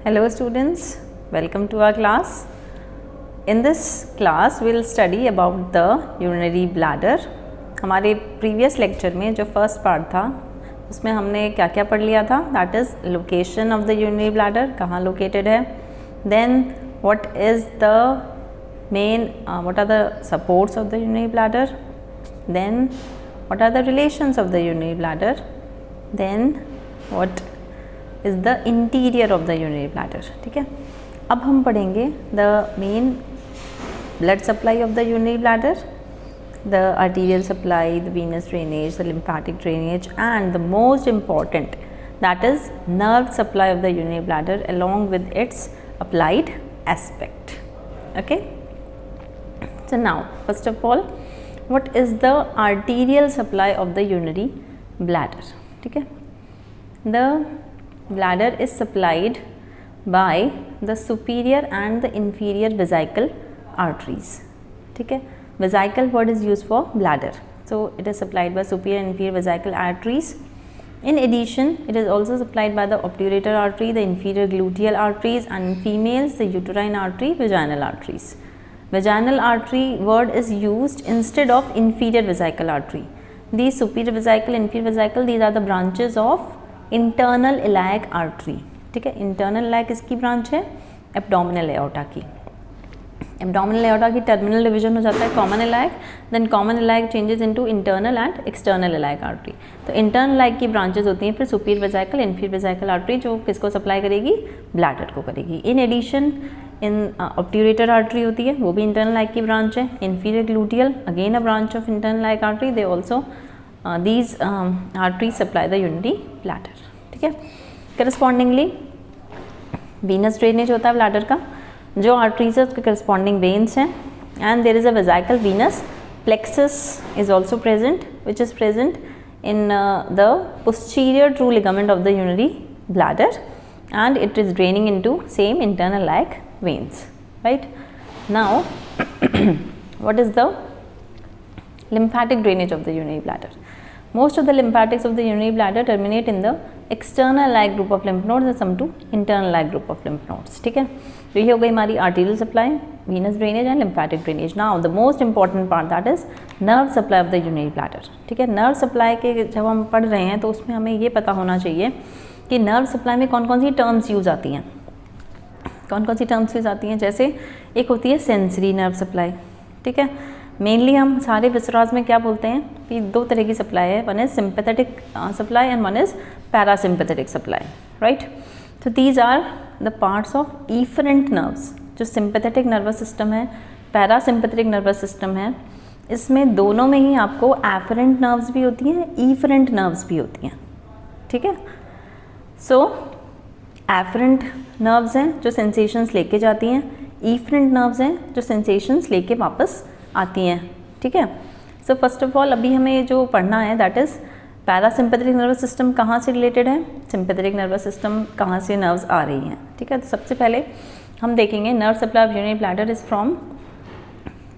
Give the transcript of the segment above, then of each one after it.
Hello students, welcome to our class. In this class we will study about the urinary bladder. हमारे previous lecture में जो first part था उसमें हमने क्या क्या पढ़ लिया था, that is location of the urinary bladder, कहाँ located है, then what is the main what are the supports of the urinary bladder, then what are the relations of the urinary bladder, then what is the interior of the urinary bladder. ठीक है, अब हम पढ़ेंगे the main blood supply of the urinary bladder, the arterial supply, the venous drainage, the lymphatic drainage, and the most important, that is nerve supply of the urinary bladder along with its applied aspect. Okay, so now first of all, what is the arterial supply of the urinary bladder? ठीक है, the bladder is supplied by the superior and the inferior vesical arteries. ठीक है, vesical word is used for bladder, so it is supplied by superior and inferior vesical arteries. In addition, it is also supplied by the obturator artery, the inferior gluteal arteries, and in females the uterine artery, vaginal arteries. Vaginal artery word is used instead of inferior vesical artery. These superior vesical, inferior vesical, these are the branches of internal iliac artery. ठीक है, internal iliac किसकी branch है? Abdominal aorta की. Abdominal aorta की terminal division हो जाता है common iliac, then common iliac changes into internal and external iliac artery. तो इंटरनल इलायक की ब्रांचेस होती हैं फिर superior vesical, inferior vesical artery, जो किसको सप्लाई करेगी? ब्लैडर को करेगी. In addition in obturator artery होती है, वो भी इंटरनल इलायक की ब्रांच है. Inferior gluteal again a branch of internal iliac artery, they also these arteries supply the urinary bladder. ठीक है, करस्पॉन्डिंगली venous drainage होता है ब्लैडर का, जो arteries है उसके करस्पॉन्डिंग veins हैं, and there is a vesical venous plexus is also present, which is present in the posterior true ligament of the urinary bladder, and it is draining into same internal like veins. Right now what is the lymphatic drainage of the urinary bladder? Most of the lymphatics of the urinary bladder terminate in the external like group of lymph nodes and some to internal like group of lymph nodes. ठीक है, तो ये हो गई हमारी arterial supply, venous drainage and lymphatic drainage. Now the most important part, that is nerve supply of the urinary bladder. ठीक है, nerve supply के जब हम पढ़ रहे हैं तो उसमें हमें ये पता होना चाहिए कि nerve supply में कौन कौन सी terms यूज़ आती हैं. कौन कौन सी terms यूज़ आती हैं? जैसे एक होती है sensory nerve supply. ठीक है, मेनली हम सारे विसराज में क्या बोलते हैं कि दो तरह की सप्लाई है, one is sympathetic supply and one is parasympathetic supply. Right, तो these are the parts of efferent nerves. जो सिंपैथेटिक नर्वस सिस्टम है, पैरासिम्पैथेटिक नर्वस सिस्टम है, इसमें दोनों में ही आपको एफरेंट नर्व्स भी होती हैं, इफरेंट नर्व्स भी होती हैं. ठीक है, सो एफरेंट नर्व्स हैं जो सेंसेशंस लेके जाती हैं, इफरेंट नर्व्स हैं जो सेंसेशंस लेके वापस आती हैं. ठीक है, सो फर्स्ट ऑफ ऑल अभी हमें जो पढ़ना है that is parasympathetic nervous system कहाँ से रिलेटेड है, सिंपैथेटिक नर्वस सिस्टम कहाँ से नर्व्स आ रही हैं. ठीक है, तो सबसे पहले हम देखेंगे nerve supply of urinary bladder is from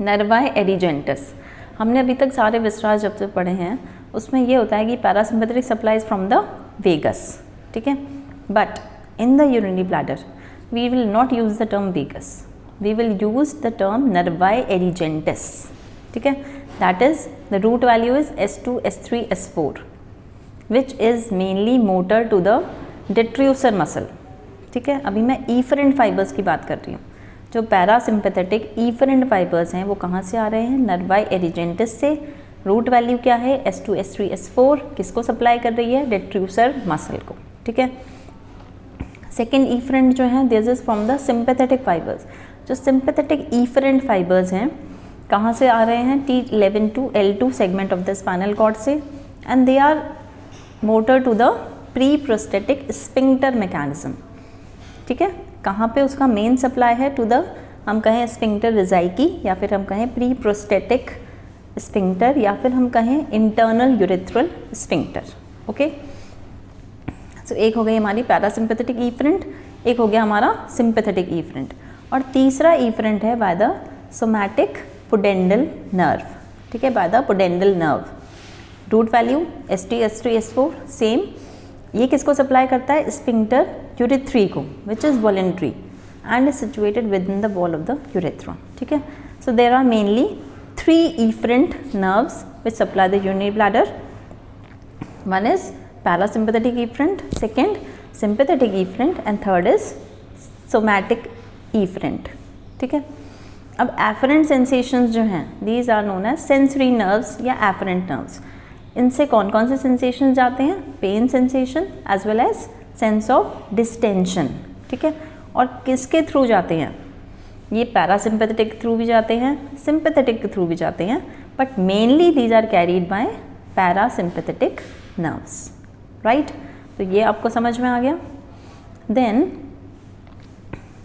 nervi erigentes. हमने अभी तक सारे विसराज जब से पढ़े हैं उसमें ये होता है कि parasympathetic supply is from the vagus. ठीक है, but in the urinary bladder we will not use the term vagus, we will use the term nervi erigentis. ठीक है, that is the root value is S2, S3, S4, which is mainly motor to the detrusor muscle. ठीक है, अभी मैं efferent fibers की बात कर रही हूँ. जो पैरासिम्पैथेटिक efferent fibers हैं वो कहाँ से आ रहे हैं? nervi erigentis से. रूट वैल्यू क्या है? S2, S3, S4. किसको सप्लाई कर रही है? detrusor muscle को. ठीक है, सेकेंड efferent जो है this is from the sympathetic fibers. जो सिंपैथेटिक इफरेंट फाइबर्स हैं कहाँ से आ रहे हैं? T11 to L2 segment of the spinal cord से, and they are motor to the pre prostatic sphincter mechanism. ठीक है, कहाँ पे उसका मेन सप्लाई है? टू द, हम कहें स्फिंक्टर रिजाइकी, या फिर हम कहें प्री प्रोस्टेटिक स्फिंक्टर, या फिर हम कहें इंटरनल यूरेथ्रल स्फिंक्टर. ओके, सो एक हो गई हमारी पैरासिम्पैथेटिक इफरेंट, एक हो गया हमारा सिंपैथेटिक इफरेंट, और तीसरा इफरेंट है by the somatic pudendal nerve. ठीक है, by the pudendal nerve. Root value S2, S3, S4 same, ये किसको सप्लाई करता है? स्फिंक्टर यूरेथ्री को, which is voluntary and is situated within the wall of the urethra. ठीक है. So there are mainly 3 efferent nerves which supply the urinary bladder. One is parasympathetic efferent, second sympathetic efferent and third is somatic efferent. ठीक है. अब afferent sensations जो हैं, these are known as sensory nerves या afferent nerves. इनसे कौन कौन से सेंसेशन जाते हैं? Pain sensation as well as sense of distension. ठीक है. और किसके थ्रू जाते हैं? ये पैरासिम्पैथेटिक के थ्रू भी जाते हैं, सिंपैथेटिक के थ्रू भी जाते हैं, but mainly these are carried by parasympathetic nerves. Right. तो ये आपको समझ में आ गया. देन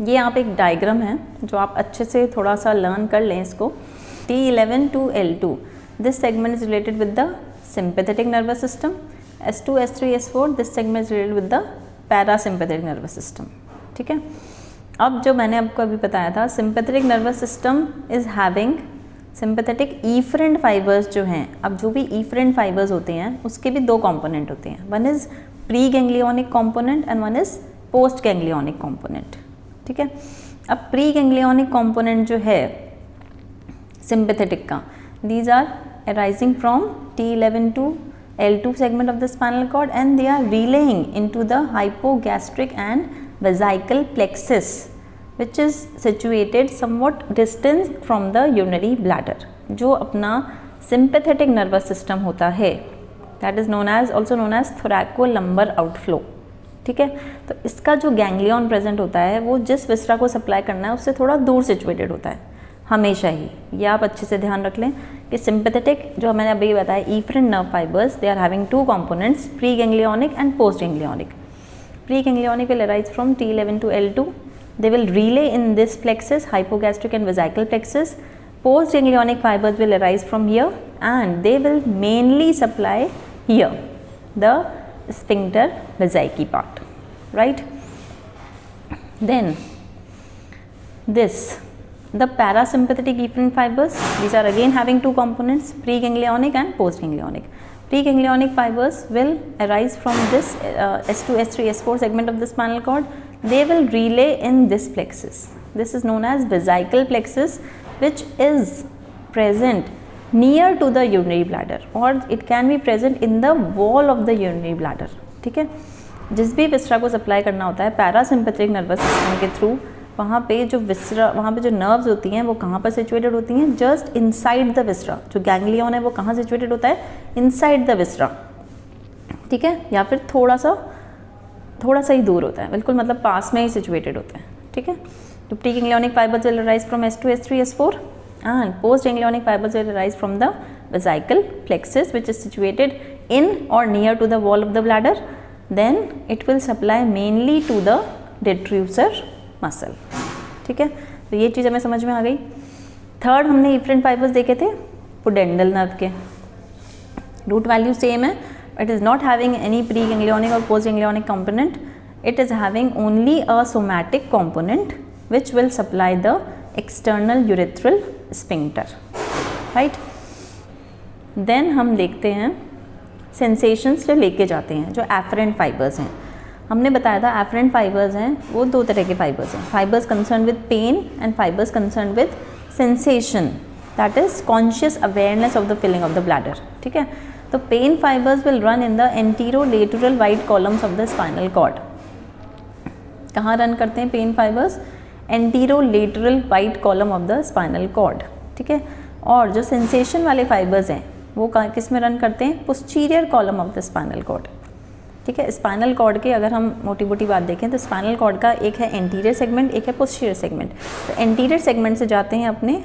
ये आप एक डायग्राम है जो आप अच्छे से थोड़ा सा लर्न कर लें इसको. T11 to L2, this segment is related with the sympathetic nervous system. S2, S3, S4, this segment is related with the parasympathetic nervous system. ठीक है. अब जो मैंने आपको अभी बताया था, sympathetic nervous system is having sympathetic efferent fibres जो हैं. अब जो ई ईफरेंट फाइबर्स होते हैं उसके भी 2 कंपोनेंट होते हैं. One is pre ganglionic component and one is post ganglionic component. ठीक है. अब प्री गैंग्लियोनिक कंपोनेंट जो है सिंपैथेटिक का, these are arising from T11 to L2 segment of the spinal cord and they are relaying into the hypogastric and vesical plexus which is situated somewhat distant from the urinary bladder. जो अपना sympathetic nervous system होता है, that is known as also known as thoracolumbar outflow. ठीक है. तो इसका जो ganglion present होता है वो जिस विसरा को सप्लाई करना है उससे थोड़ा दूर सिचुएटेड होता है हमेशा ही. ये आप अच्छे से ध्यान रख लें कि सिंपैथेटिक जो मैंने अभी बताया efferent nerve fibres, they are having 2 components, preganglionic and postganglionic. Preganglionic will arise from T11 to L2. They will relay in this plexus, hypogastric and vesical plexus. Post ganglionic fibers will arise from here and they will mainly supply here, the sphincter vesicae part. Right? Then this, the parasympathetic efferent fibers, these are again having 2 components, preganglionic and postganglionic. Preganglionic fibers will arise from this S2, S3, S4 segment of the spinal cord. They will relay in this plexus. This is known as vesical plexus, which is present near to the urinary bladder or it can be present in the wall of the urinary bladder. ठीक है. जिस भी विसरा को supply करना होता है parasympathetic nervous system के through, वहाँ पे जो विसरा, वहाँ पे जो नर्व्स होती हैं वो कहाँ पर सिचुएटेड होती हैं? जस्ट इनसाइड द विसरा. जो गैंग्लियन है वो कहाँ सिचुएटेड होता है? इनसाइड द विसरा. ठीक है. या फिर थोड़ा सा ही दूर होता है, बिल्कुल मतलब पास में ही सिचुएटेड होता है. ठीक है. तो pre ganglionic fibres will arise from S2, S3, S4 and post ganglionic fibers will arise from the vesical plexus which is situated in or near to the wall of the bladder. Then it will supply mainly to the detrusor muscle. ठीक है. तो ये चीज़ हमें समझ में आ गई. Third हमने efferent fibres देखे थे पुडेंडल नर्व के. रूट वैल्यू सेम है. It is not having any preganglionic or postganglionic component. It is having only a somatic component which will supply the external urethral sphincter. Right? Then हम देखते हैं sensations जो लेके जाते हैं, जो afferent fibers हैं. हमने बताया था afferent fibers हैं वो 2 तरह के fibers हैं. Fibers concerned with pain and fibers concerned with sensation, that is conscious awareness of the filling of the bladder. ठीक है. तो pain fibres will run in the anterolateral white columns of the spinal cord. कहाँ run करते हैं pain fibres? Anterolateral white column of the spinal cord. ठीक है. और जो सेंसेशन वाले फाइबर्स हैं वो किस में रन करते हैं? Posterior column of the spinal cord. ठीक है. स्पाइनल कॉर्ड के अगर हम मोटी मोटी बात देखें तो स्पाइनल कॉर्ड का एक है एंटीरियर सेगमेंट, एक है पोस्टीरियर सेगमेंट. तो एंटीरियर सेगमेंट से जाते हैं अपने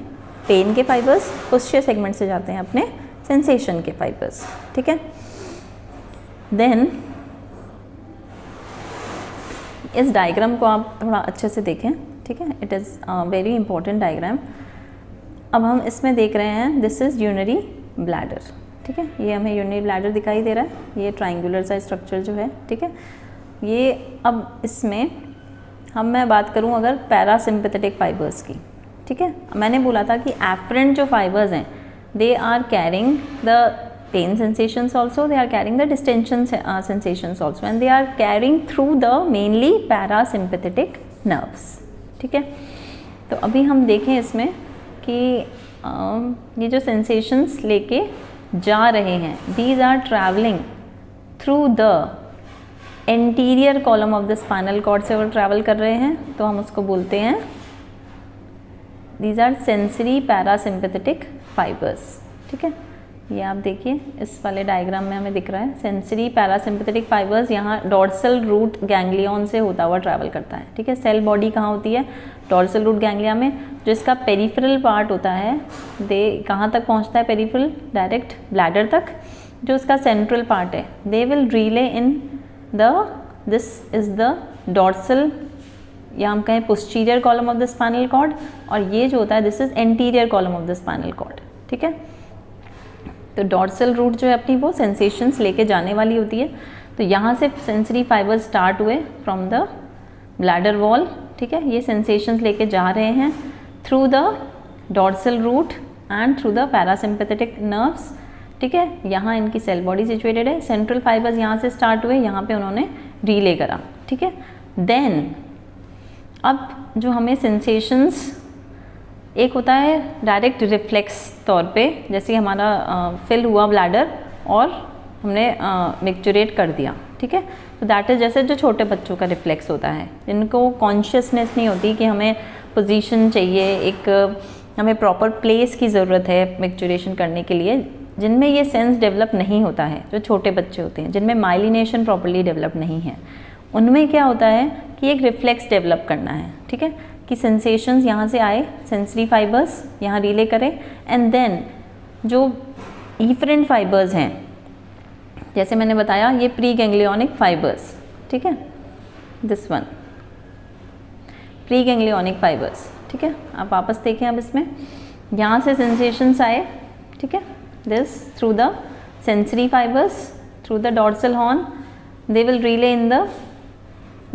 पेन के फाइबर्स, पोस्टीरियर सेगमेंट से जाते हैं अपने सेंसेशन के फाइबर्स. ठीक है. देन इस डायग्राम को आप थोड़ा अच्छे से देखें. ठीक है. It is very important diagram. अब हम इसमें देख रहे हैं दिस इज़ यूरिनरी ब्लैडर. ठीक है. ये हमें यूरिनरी ब्लैडर दिखाई दे रहा है. ये ट्राइंगुलर सा स्ट्रक्चर जो है. ठीक है. ये अब इसमें मैं बात करूं अगर पैरासिम्पैथेटिक फाइबर्स की. ठीक है. मैंने बोला था कि एफरेंट जो फाइबर्स हैं they are carrying the pain sensations also, they are carrying the distension sensations also, and they are carrying through the mainly parasympathetic nerves. ठीक है, तो अभी हम देखें इसमें कि ये जो sensations लेके जा रहे हैं, these are traveling through the anterior column of the spinal cord से वो travel कर रहे हैं, तो हम उसको बोलते हैं these are sensory parasympathetic fibers. ठीक है, ये आप देखिए इस वाले डायग्राम में हमें दिख रहा है सेंसरी पैरासिम्पैथेटिक फाइबर्स यहाँ डॉर्सल रूट गैंग्लियन से होता हुआ ट्रैवल करता है. ठीक है, सेल बॉडी कहाँ होती है? डॉर्सल रूट गैंग्लिया में. जो इसका पेरिफेरल पार्ट होता है दे कहाँ तक पहुँचता है? पेरिफेरल डायरेक्ट ब्लैडर तक. जो इसका सेंट्रल पार्ट है they will relay in the this is the dorsal या हम कहें posterior column of the spinal cord, और ये जो होता है this is anterior column of the spinal cord. ठीक है, तो डॉर्सल रूट जो है अपनी वो सेंसेशंस लेके जाने वाली होती है. तो यहाँ से सेंसरी फाइबर्स स्टार्ट हुए फ्रॉम द ब्लैडर वॉल. ठीक है, ये सेंसेशंस लेके जा रहे हैं through the dorsal root and through the parasympathetic nerves. ठीक है, यहाँ इनकी सेल बॉडी सिचुएटेड है. सेंट्रल फाइबर्स यहाँ से स्टार्ट हुए, यहाँ पे उन्होंने रिले करा. ठीक है, देन अब जो हमें सेंसेशंस एक होता है डायरेक्ट रिफ्लेक्स तौर पे, जैसे हमारा फिल हुआ ब्लैडर और हमने मिक्चुरेट कर दिया. ठीक है, तो दैट इज़ जैसे जो छोटे बच्चों का रिफ्लेक्स होता है, जिनको कॉन्शियसनेस नहीं होती कि हमें पोजीशन चाहिए, एक हमें प्रॉपर प्लेस की ज़रूरत है मिक्चुरेशन करने के लिए, जिनमें ये सेंस डेवलप नहीं होता है. जो छोटे बच्चे होते हैं जिनमें माइलिनेशन प्रॉपरली डेवलप नहीं है, उनमें क्या होता है कि एक रिफ्लेक्स डेवलप करना है. ठीक है, कि सेंसेशंस यहाँ से आए, सेंसरी फाइबर्स यहाँ रिले करें, एंड देन जो इफरेंट फाइबर्स हैं, जैसे मैंने बताया ये प्री गैंग्लियोनिक फाइबर्स. ठीक है, this one pre ganglionic fibres. ठीक है, आप वापस देखें अब इसमें यहाँ से सेंसेशंस आए. ठीक है, this through the sensory fibres through the dorsal horn, they will relay in the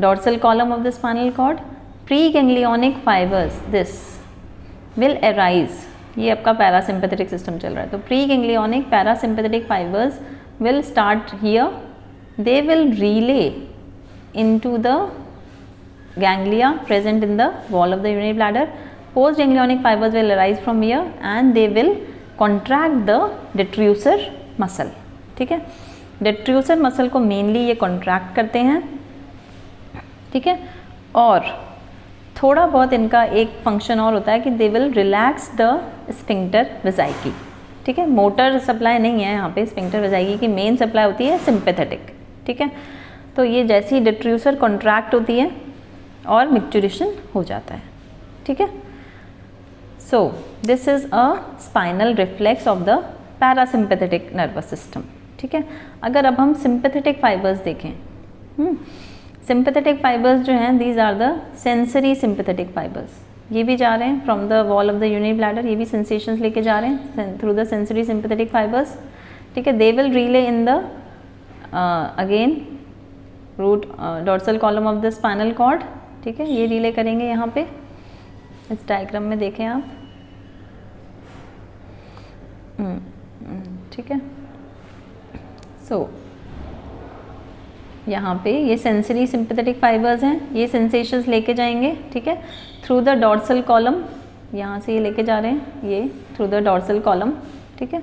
dorsal column of the spinal cord. Preganglionic fibers this will arise. ये आपका पैरासिम्पैथेटिक सिस्टम चल रहा है, तो preganglionic parasympathetic fibres will start here. They will relay into the ganglia present in the wall of the urinary bladder. Postganglionic fibers will arise from here and they will contract the detrusor muscle. ठीक है, detrusor muscle को mainly ये contract करते हैं. ठीक है, और थोड़ा बहुत इनका एक फंक्शन और होता है कि they will relax the sphincter vesicae. ठीक है, मोटर सप्लाई नहीं है यहाँ पे, स्फिंक्टर वेजाइकी की मेन सप्लाई होती है सिंपैथेटिक. ठीक है, तो ये जैसी डिट्रूसर कॉन्ट्रैक्ट होती है और मिक्चुरेशन हो जाता है. ठीक है, so this is a spinal reflex of the parasympathetic nervous system. ठीक है, अगर अब हम सिंपैथेटिक फाइबर्स देखें, सिंपैथेटिक फाइबर्स जो हैं these are the sensory sympathetic fibres. ये भी जा रहे हैं from the wall of the urinary bladder, ये भी सेंसेशंस लेके जा रहे हैं through the sensory sympathetic fibres. ठीक है, they will relay in the again root dorsal column of the spinal cord. ठीक है, ये रिले करेंगे यहाँ पे, इस डायग्राम में देखें आप. ठीक है, सो यहाँ पे ये सेंसरी सिंपैथेटिक फाइबर्स हैं, ये सेंसेशंस लेके जाएंगे. ठीक है, थ्रू द डॉर्सल कॉलम, यहाँ से ये लेके जा रहे हैं ये थ्रू द डॉर्सल कॉलम. ठीक है,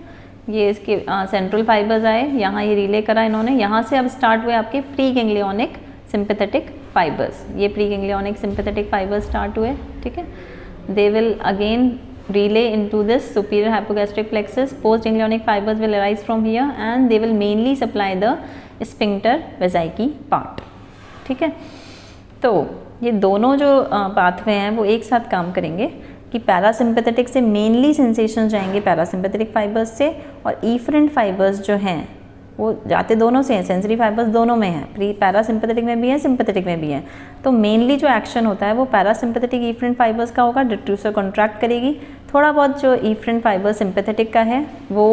ये इसके सेंट्रल फाइबर्स आए, यहाँ ये रिले करा इन्होंने. यहाँ से अब स्टार्ट हुए आपके प्री गैंग्लियोनिक सिंपैथेटिक फाइबर्स. ये pre ganglionic sympathetic fibres start हुए. ठीक है, they will again relay into this superior hypogastric plexus. Postganglionic fibers will arise from here and they will mainly supply the sphincter vesicae part. ठीक है, तो ये दोनों जो पाथवे हैं वो एक साथ काम करेंगे कि पैरासिम्पैथेटिक से मेनली सेंसेशन जाएंगे पैरासिम्पैथेटिक फाइबर्स से, और इफरेंट फाइबर्स जो हैं वो जाते दोनों से हैं. सेंसरी फाइबर्स दोनों में हैं, प्री पैरासिम्पैथेटिक में भी है, सिंपैथेटिक में भी है. तो मेनली जो एक्शन होता है वो पैरासिम्पैथेटिक इफरेंट फाइबर्स का होगा, डिट्रूसर कॉन्ट्रैक्ट करेगी. थोड़ा बहुत जो इफरेंट फाइबर सिंपैथेटिक का है वो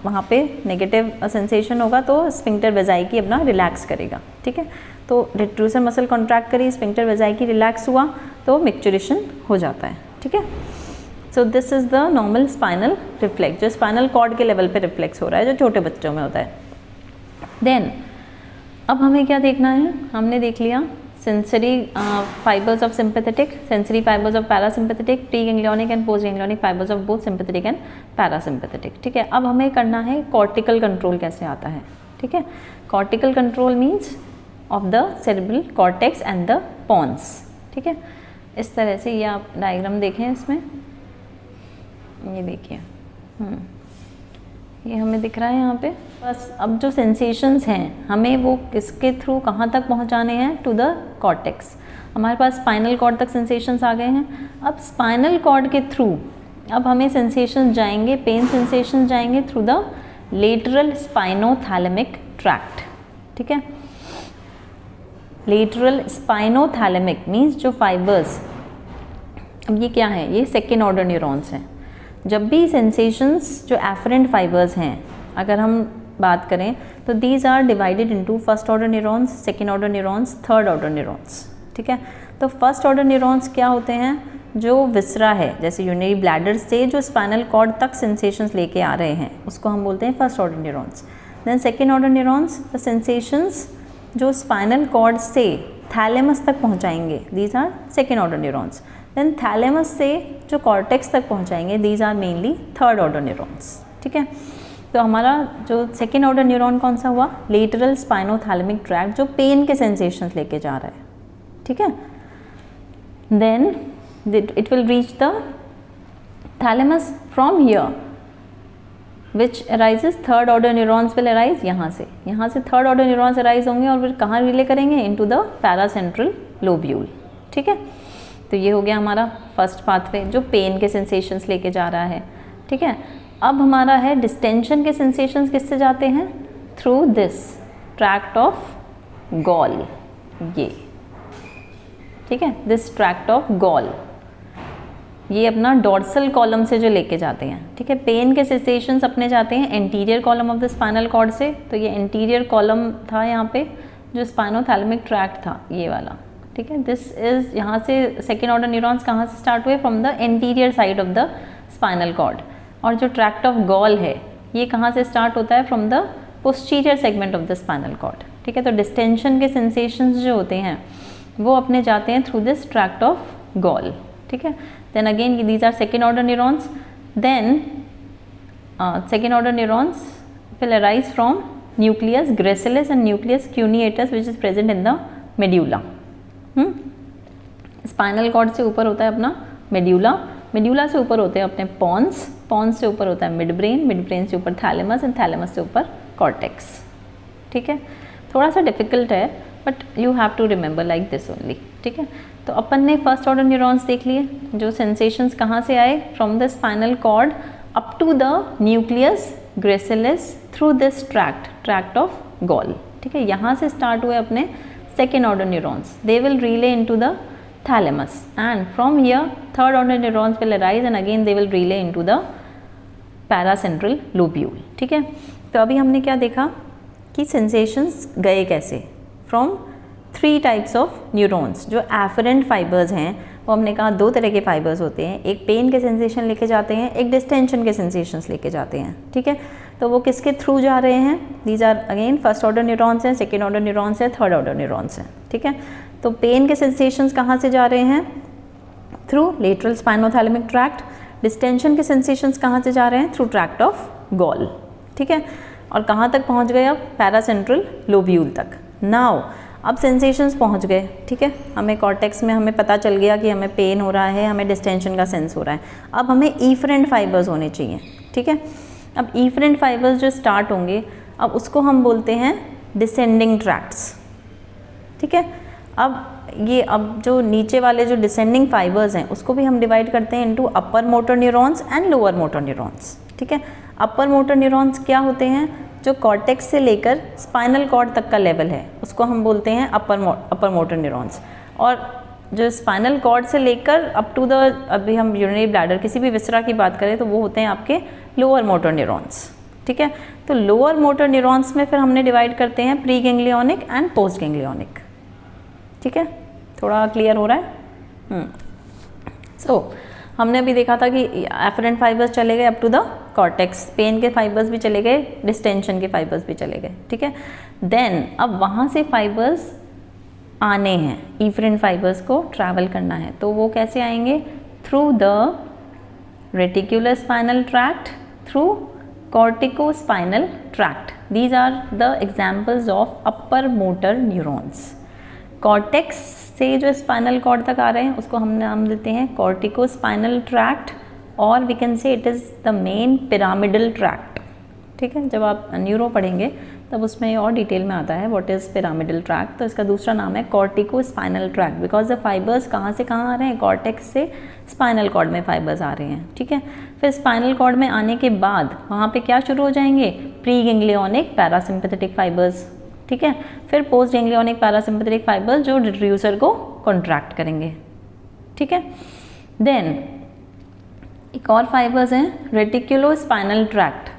वहाँ पे नेगेटिव सेंसेशन होगा, तो स्फिंक्टर वेजाइकी अपना रिलैक्स करेगा. ठीक है, तो डिट्रूसर मसल कॉन्ट्रैक्ट करी, स्फिंक्टर वेजाइकी रिलैक्स हुआ, तो मिक्चुरेशन हो जाता है. ठीक है, so this is the normal spinal reflex, जो स्पाइनल कॉर्ड के लेवल पे रिफ्लेक्स हो रहा है, जो छोटे बच्चों में होता है। देन अब हमें क्या देखना है, हमने देख लिया sensory fibres of sympathetic, sensory fibres of parasympathetic, pre ganglionic and post ganglionic fibres of both sympathetic and parasympathetic. ठीक है, अब हमें करना है कॉर्टिकल कंट्रोल कैसे आता है। ठीक है, cortical control means of the cerebral cortex and the pons. ठीक है, इस तरह से ये आप डायग्राम देखें, इसमें ये देखिए, ये हमें दिख रहा है यहाँ पे। बस अब जो सेंसेशंस हैं हमें वो किसके थ्रू कहाँ तक पहुँचाने हैं, टू द कॉर्टेक्स। हमारे पास स्पाइनल कॉर्ड तक सेंसेशंस आ गए हैं। अब स्पाइनल कॉर्ड के थ्रू अब हमें सेंसेशंस जाएंगे, पेन सेंसेशंस जाएंगे through the lateral spinothalamic tract. ठीक है, लेटरल स्पाइनोथैलेमिक मीन्स जो फाइबर्स, अब ये क्या है, ये सेकेंड ऑर्डर न्यूरॉन्स हैं। जब भी सेंसेशंस जो एफरेंट फाइबर्स हैं अगर हम बात करें तो these are divided into first order neurons, second order neurons, third order neurons. ठीक है, तो फर्स्ट ऑर्डर न्यूरॉन्स क्या होते हैं, जो विसरा है, जैसे यूरिनरी ब्लैडर से जो स्पाइनल कॉर्ड तक सेंसेशंस लेके आ रहे हैं उसको हम बोलते हैं first order neurons. Then second order neurons, the sensations जो स्पाइनल कॉर्ड से थैलेमस तक पहुंचाएंगे, these are second order neurons. Then thalamus से जो कॉर्टेक्स तक पहुंचाएंगे, these are mainly third order neurons. ठीक है, तो हमारा जो सेकेंड ऑर्डर न्यूरॉन कौन सा हुआ, लेटरल स्पाइनोथैलेमिक ट्रैक्ट, जो पेन के सेंसेशंस लेके जा रहा है। ठीक है, then it will reach the thalamus from here which arises, third order neurons will arise यहाँ से थर्ड ऑर्डर न्यूरॉन्स अराइज होंगे और फिर कहाँ रिले करेंगे, इनटू द पैरासेंट्रल लोब्यूल। ठीक है, तो ये हो गया हमारा फर्स्ट पाथवे जो पेन के सेंसेशंस लेके जा रहा है। ठीक है, अब हमारा है डिस्टेंशन के सेंसेशंस किससे जाते हैं, through this tract of Goll, ये। ठीक है, दिस ट्रैक्ट ऑफ गॉल, ये अपना डॉर्सल कॉलम से जो लेके जाते हैं। ठीक है, पेन के सेंसेशंस अपने जाते हैं anterior column of the spinal cord से, तो ये एंटीरियर कॉलम था यहाँ पे जो स्पाइनोथैलेमिक ट्रैक्ट था, ये वाला। ठीक है, दिस इज, यहाँ से सेकेंड ऑर्डर न्यूरॉन्स कहाँ से स्टार्ट हुए, from the anterior side of the spinal cord. और जो ट्रैक्ट ऑफ गॉल है ये कहाँ से स्टार्ट होता है, from the posterior segment of the spinal cord. ठीक है, तो डिस्टेंशन के सेंसेशंस जो होते हैं वो अपने जाते हैं through this tract of Goll. ठीक है, then again these are second order neurons. Then second order neurons will arise from nucleus gracilis and nucleus cuneatus which is present in the medulla. Spinal cord से ऊपर होता है अपना medulla, medulla से ऊपर होते हैं अपने पॉन्स, पॉन्स से ऊपर होता है मिड ब्रेन, मिड ब्रेन से ऊपर थैलेमस एंड थैलेमस से ऊपर कॉर्टेक्स। ठीक है, थोड़ा सा डिफिकल्ट है but you have to remember like this only. ठीक है, तो अपन ने फर्स्ट ऑर्डर न्यूरॉन्स देख लिए, जो सेंसेशंस कहाँ से आए, from the spinal cord up to the nucleus gracilis through this tract of Goll. ठीक है, यहाँ से स्टार्ट हुए अपने second order neurons, they will relay into the thalamus and from here third order neurons will arise and again they will relay into the paracentral lobule। ठीक है, तो अभी हमने क्या देखा कि sensations गए कैसे, from 3 types of neurons। जो afferent fibers हैं वो हमने कहा 2 तरह के फाइबर्स होते हैं, एक पेन के सेंसेशन लेके जाते हैं, एक डिस्टेंशन के सेंसेशंस लेके जाते हैं। ठीक है, तो वो किसके थ्रू जा रहे हैं, these are again first order neurons हैं, सेकेंड ऑर्डर न्यूरॉन्स हैं, थर्ड ऑर्डर न्यूरॉन्स हैं। ठीक है, तो पेन के सेंसेशंस कहाँ से जा रहे हैं, through lateral spinothalamic tract. Distension के सेंसेशंस कहाँ से जा रहे हैं, थ्रू ट्रैक्ट ऑफ गॉल। ठीक है, और कहाँ तक पहुँच गए, अब पैरासेंट्रल लोब्यूल तक। नाउ अब सेंसेशंस पहुंच गए। ठीक है, हमें कॉर्टेक्स में हमें पता चल गया कि हमें पेन हो रहा है, हमें डिस्टेंशन का सेंस हो रहा है। अब हमें ईफरेंट फाइबर्स होने चाहिए। ठीक है, अब ईफरेंट फाइबर्स जो स्टार्ट होंगे अब उसको हम बोलते हैं डिसेंडिंग ट्रैक्ट्स। ठीक है, अब जो नीचे वाले जो डिसेंडिंग फाइबर्स हैं उसको भी हम डिवाइड करते हैं into upper motor neurons and lower motor neurons. ठीक है, अपर मोटर न्यूरॉन्स क्या होते हैं, जो कॉर्टेक्स से लेकर स्पाइनल कॉर्ड तक का लेवल है उसको हम बोलते हैं अपर मोटर न्यूरॉन्स, और जो स्पाइनल कॉर्ड से लेकर अप टू द, अभी हम यूरिनरी ब्लैडर किसी भी विसरा की बात करें तो वो होते हैं आपके लोअर मोटर न्यूरॉन्स। ठीक है, तो लोअर मोटर न्यूरॉन्स में फिर हमने डिवाइड करते हैं preganglionic and post ganglionic. ठीक है, थोड़ा क्लियर हो रहा है। सो हमने अभी देखा था कि एफरेंट फाइबर्स चले गए up to the cortex, pain के फाइबर्स भी चले गए, डिस्टेंशन के फाइबर्स भी चले गए, ठीक है। देन अब वहाँ से फाइबर्स आने हैं, इफरेंट फाइबर्स को ट्रैवल करना है, तो वो कैसे आएंगे? Through the reticular spinal tract, through corticospinal tract. These are the examples of upper motor neurons. Cortex से जो स्पाइनल कॉर्ड तक आ रहे हैं उसको हम नाम देते हैं corticospinal tract, और we can say it is the main pyramidal tract, ठीक है। जब आप न्यूरो पढ़ेंगे तब उसमें और डिटेल में आता है व्हाट इज़ पिरामिडल ट्रैक्ट। तो इसका दूसरा नाम है corticospinal tract, because the fibres कहाँ से कहाँ आ रहे हैं? कॉर्टेक्स से स्पाइनल कॉर्ड में फाइबर्स आ रहे हैं, ठीक है। फिर स्पाइनल कॉर्ड में आने के बाद वहाँ पे क्या शुरू हो जाएंगे? प्री गैंग्लियोनिक पैरासिम्पैथेटिक फाइबर्स, ठीक है। फिर पोस्ट गैंग्लियोनिक पैरासिम्पैथेटिक फाइबर्स जो डिड्यूसर को कॉन्ट्रैक्ट करेंगे, ठीक है। देन एक और फाइबर्स हैं reticulo spinal tract.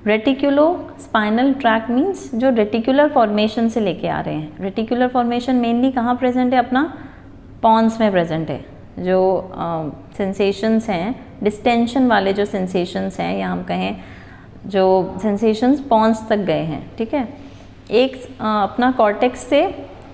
Reticulo spinal tract means जो रेटिकुलर फॉर्मेशन से लेके आ रहे हैं। रेटिकुलर फॉर्मेशन मेनली कहाँ प्रेजेंट है? अपना पॉन्स में प्रेजेंट है। जो सेंसेशंस हैं, डिस्टेंशन वाले जो सेंसेशंस हैं, या हम कहें जो सेंसेशंस पॉन्स तक गए हैं, ठीक है। एक अपना कॉर्टेक्स से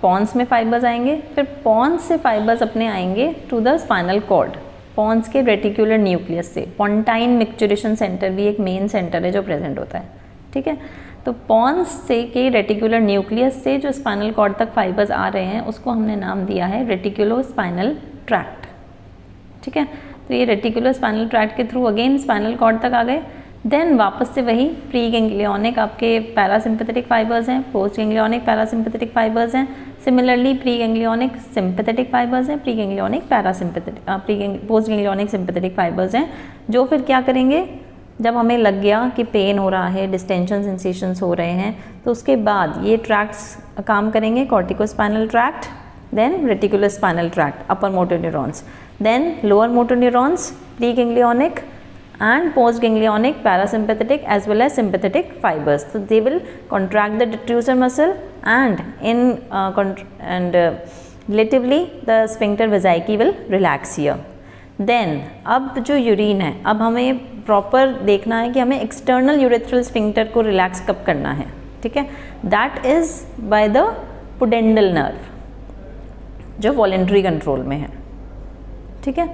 पॉन्स में फाइबर्स आएंगे, फिर पॉन्स से फाइबर्स अपने आएंगे to the spinal cord, pons के रेटिकुलर न्यूक्लियस से। पॉन्टाइन मिक्चुरेशन सेंटर भी एक मेन सेंटर है जो प्रेजेंट होता है, ठीक है। तो पॉन्स से के रेटिकुलर न्यूक्लियस से जो स्पाइनल कॉर्ड तक फाइबर्स आ रहे हैं उसको हमने नाम दिया है रेटिकुलो स्पाइनल ट्रैक्ट, ठीक है। तो ये रेटिकुलर स्पाइनल ट्रैक्ट के थ्रू अगेन स्पाइनल कॉर्ड तक आ गए। देन वापस से वही प्री गैंग्लियोनिक आपके पैरासिम्पैथेटिक फाइबर्स हैं, पोस्ट गैंग्लियोनिक पैरासिम्पैथेटिक फाइबर्स हैं, similarly preganglionic sympathetic fibres हैं, preganglionic parasympathetic postganglionic sympathetic fibres हैं, जो फिर क्या करेंगे? जब हमें लग गया कि पेन हो रहा है, डिस्टेंशन सेंसेशंस हो रहे हैं, तो उसके बाद ये ट्रैक्ट्स काम करेंगे, corticospinal tract, then reticular spinal tract, upper motor neurons, then lower motor neurons, preganglionic and postganglionic parasympathetic as well as sympathetic fibers. So they will contract the detrusor muscle and relatively the sphincter vesicae will relax here. Then अब जो urine है, अब हमें proper देखना है कि हमें external urethral sphincter को रिलैक्स कब करना है, ठीक है। That is by the pudendal nerve जो वॉलेंट्री कंट्रोल में है, ठीक है।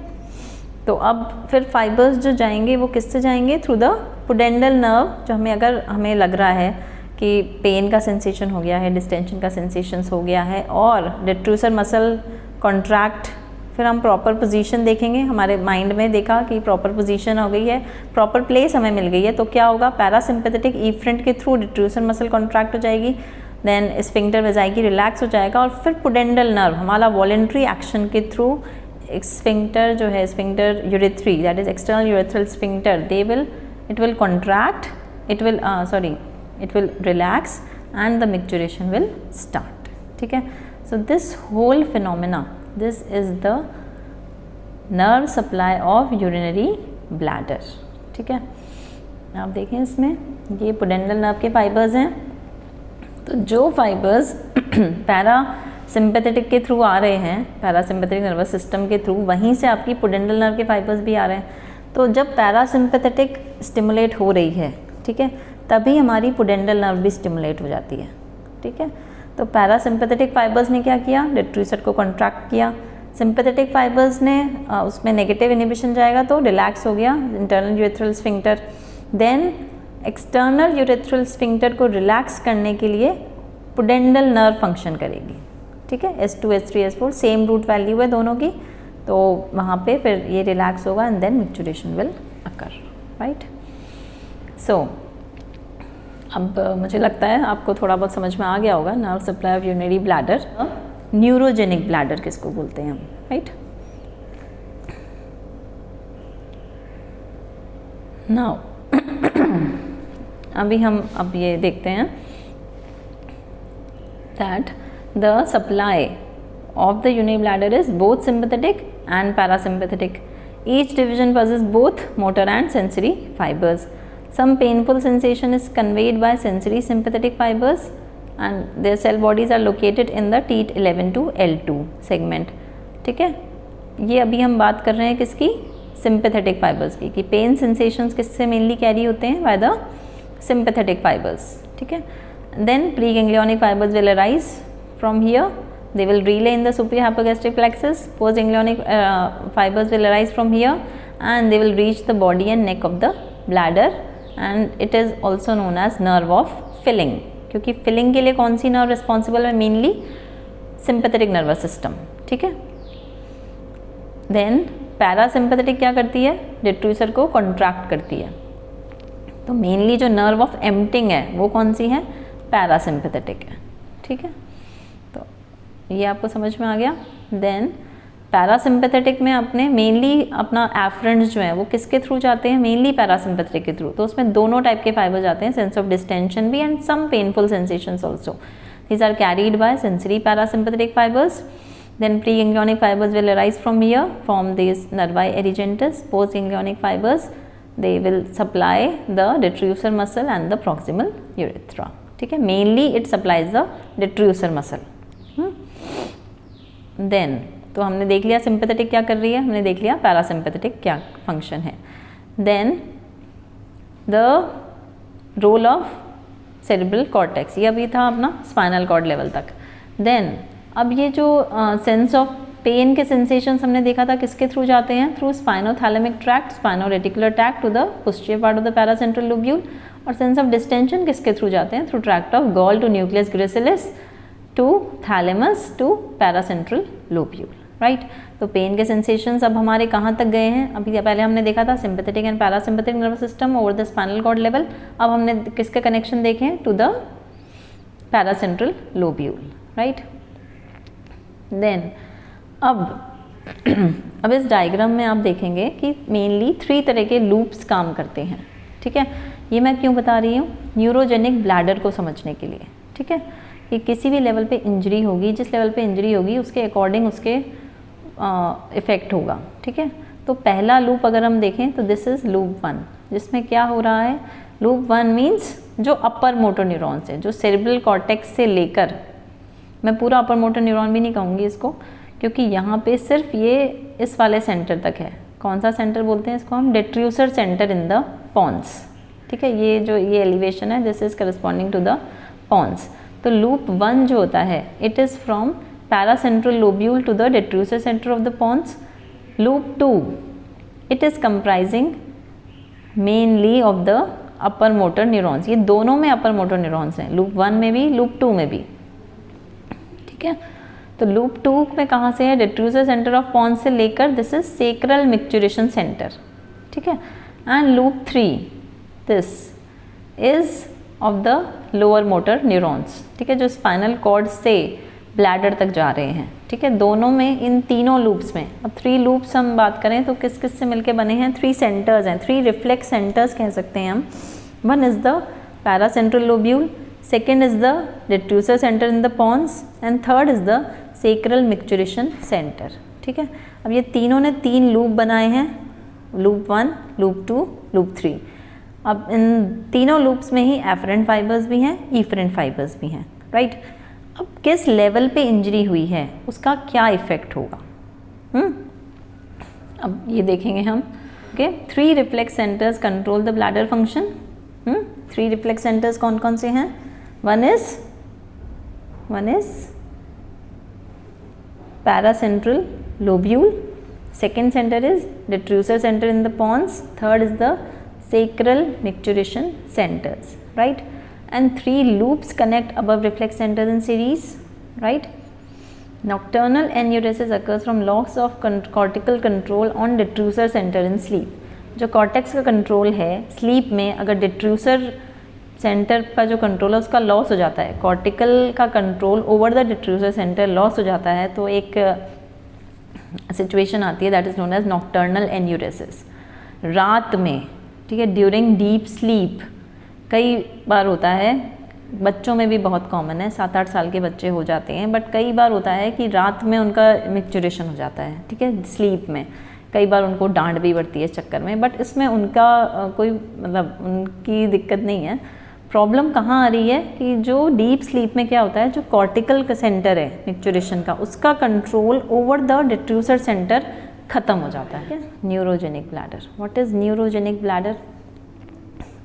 तो अब फिर फाइबर्स जो जाएंगे वो किससे जाएंगे? Through the pudendal nerve. जो हमें लग रहा है कि पेन का सेंसेशन हो गया है, डिस्टेंशन का सेंसेशंस हो गया है और डिट्रूसर मसल कॉन्ट्रैक्ट, फिर हम प्रॉपर पोजीशन देखेंगे। हमारे माइंड में देखा कि प्रॉपर पोजीशन हो गई है, प्रॉपर प्लेस हमें मिल गई है, तो क्या होगा? पैरासिम्पैथेटिक इफ्रंट के थ्रू डिट्रूसर मसल कॉन्ट्रैक्ट हो जाएगी, देन स्फिंक्टर वेजाइकी रिलैक्स हो जाएगा, और फिर पुडेंडल नर्व हमारा वॉलेंट्री एक्शन के थ्रू स्फिंक्टर जो है, sphincter urethrae, that is external urethral sphincter, it will contract, it will relax and the micturition will start, ठीक है। So this whole phenomena, this is the nerve supply of urinary bladder, ठीक है। आप देखें इसमें ये पुडेंडल नर्व के fibres हैं, तो जो फाइबर्स पैरासिम्पैथेटिक के थ्रू आ रहे हैं, पैरासिम्पैथेटिक नर्वस सिस्टम के थ्रू, वहीं से आपकी पुडेंडल नर्व के फाइबर्स भी आ रहे हैं। तो जब पैरासिम्पैथेटिक स्टिमुलेट हो रही है, ठीक है, तभी हमारी पुडेंडल नर्व भी स्टिमुलेट हो जाती है, ठीक है। तो पैरासिम्पैथेटिक फाइबर्स ने क्या किया? डिट्रूसर को कॉन्ट्रैक्ट किया। सिंपैथेटिक फाइबर्स ने उसमें नेगेटिव इनिबिशन जाएगा तो रिलैक्स हो गया internal urethral sphincter. Then external urethral sphincter को रिलैक्स करने के लिए पुडेंडल नर्व फंक्शन करेगी, ठीक है। S2 S3 S4 same root value है दोनों की, तो वहाँ पे फिर ये रिलैक्स होगा and then micturition will occur, right. So अब मुझे लगता है आपको थोड़ा बहुत समझ में आ गया होगा nerve supply of urinary bladder, neurogenic bladder किसको बोलते हैं हम, राइट। नाउ अभी हम ये देखते हैं that the supply of the urinary bladder is both sympathetic and parasympathetic. Each division possesses both motor and sensory fibers. Some painful sensation is conveyed by sensory sympathetic fibers and their cell bodies are located in the T11 to L2 segment, ठीक है। ये अभी हम बात कर रहे हैं किसकी? सिंपैथेटिक फाइबर्स की, कि पेन सेंसेशंस किससे मेनली कैरी होते हैं, बाय द सिंपैथेटिक फाइबर्स, ठीक है। Then pre ganglionic fibres will arise from here, they will relay in the superior hypogastric plexus, post ganglionic fibers will arise from here and they will reach the body and neck of the bladder and it is also known as nerve of filling, क्योंकि filling के लिए कौन सी nerve responsible है, mainly sympathetic nervous system, ठीक है। then parasympathetic क्या करती है, detrusor को contract करती है, तो mainly जो nerve of emptying है वो कौन सी है, parasympathetic है, ठीक है। ये आपको समझ में आ गया। देन पैरासिम्पैथेटिक में अपने मेनली अपना एफरेंट्स जो है वो किसके थ्रू जाते हैं, मेनली पैरासिम्पैथेटिक के थ्रू, तो उसमें दोनों टाइप के फाइबर जाते हैं, सेंस ऑफ डिस्टेंशन भी and some painful sensations also, these are carried by sensory parasympathetic fibers. Then pre ganglionic fibres will arise from here, from this nervi erigentes, post ganglionic fibers they will supply the detrusor muscle and the proximal urethra, ठीक है। Mainly it supplies the detrusor muscle. Then तो हमने देख लिया sympathetic क्या कर रही है, हमने देख लिया पैरासिम्पैथेटिक क्या फंक्शन है। Then the role of cerebral cortex, ये अभी था अपना स्पाइनल कॉर्ड लेवल तक। देन अब ये जो सेंस ऑफ पेन के सेंसेशंस हमने देखा था किसके थ्रू जाते हैं, through spinothalamic tract, spinoreticular tract to the posterior part of the paracentral lobule, और सेंस ऑफ डिस्टेंशन किसके थ्रू जाते हैं, through tract of Goll to nucleus gracilis to thalamus to paracentral lobule, right. तो pen के sensations अब हमारे कहाँ तक गए हैं, अभी पहले हमने देखा था sympathetic and parasympathetic nervous system over the spinal cord level, अब हमने किसके कनेक्शन देखे हैं, to the paracentral lobule, right. Then अब इस डायग्राम में आप देखेंगे कि मेनली 3 तरह के लूप्स काम करते हैं, ठीक है। ये मैं क्यों बता रही हूँ, न्यूरोजेनिक ब्लैडर को समझने के लिए, ठीक है, कि किसी भी लेवल पे इंजरी होगी, जिस लेवल पे इंजरी होगी उसके अकॉर्डिंग उसके इफ़ेक्ट होगा, ठीक है। तो पहला लूप अगर हम देखें तो दिस इज़ लूप 1, जिसमें क्या हो रहा है, लूप 1 मीन्स जो अपर मोटर न्यूरॉन्स है, जो सेरेब्रल कॉर्टेक्स से लेकर, मैं पूरा अपर मोटर न्यूरॉन भी नहीं कहूँगी इसको, क्योंकि यहाँ पे सिर्फ ये इस वाले सेंटर तक है। कौन सा सेंटर बोलते हैं इसको हम, detrusor centre in the pons, ठीक है। ये जो ये एलिवेशन है this is corresponding to the pons. तो लूप 1 जो होता है it is from paracentral lobule to the detrusor centre of the pons. Loop 2 it is comprising mainly of the upper motor neurons, ये दोनों में अपर मोटर न्यूरॉन्स हैं, loop 1 में भी लूप 2 में भी, ठीक है। तो लूप 2 में कहाँ से है, डिट्रूसर सेंटर ऑफ पॉन्स से लेकर this is sacral micturition centre, ठीक है। And loop 3 this is of the lower motor neurons, ठीक है, जो स्पाइनल कॉर्ड से ब्लैडर तक जा रहे हैं, ठीक है। दोनों में, इन तीनों लूप्स में, अब 3 लूप्स हम बात करें तो किस किस से मिलके बने हैं, 3 सेंटर्स हैं, 3 रिफ्लेक्स सेंटर्स कह सकते हैं हम। One is the paracentral lobule, second is the detrusor centre in the pons and third is the sacral micturition centre, ठीक है। अब ये तीनों ने 3 लूप बनाए हैं, लूप 1, लूप 2, लूप 3। अब इन तीनों लूप्स में ही एफरेंट फाइबर्स भी हैं, इफरेंट फाइबर्स भी हैं, राइट। अब किस लेवल पे इंजरी हुई है उसका क्या इफ़ेक्ट होगा, अब ये देखेंगे हम, okay. 3 reflex centres control the bladder function. 3 reflex centres कौन कौन से हैं, one is paracentral lobule, second centre is detrusor centre in the pons, third is the sacral micturition centers, right, and 3 loops connect above reflex centers in series, right. Nocturnal enuresis occurs from loss of cortical control on detrusor center in sleep. जो cortex का control है sleep में, अगर डिट्रूसर centre का जो control है उसका loss हो जाता है, कॉर्टिकल का control over the detrusor centre loss हो जाता है, तो एक सिचुएशन आती है that is known as nocturnal enuresis. रात में, ठीक है, ड्यूरिंग डीप स्लीप कई बार होता है, बच्चों में भी बहुत कॉमन है, 7-8 साल के बच्चे हो जाते हैं, बट कई बार होता है कि रात में उनका मिक्चुरेशन हो जाता है, ठीक है, स्लीप में। कई बार उनको डांट भी पड़ती है इस चक्कर में, बट इसमें उनका कोई मतलब उनकी दिक्कत नहीं है। प्रॉब्लम कहाँ आ रही है कि जो डीप स्लीप में क्या होता है, जो कॉर्टिकल का सेंटर है मिक्चुरेशन का, उसका control over the detrusor centre ख़त्म हो जाता है। Neurogenic bladder, what is neurogenic bladder?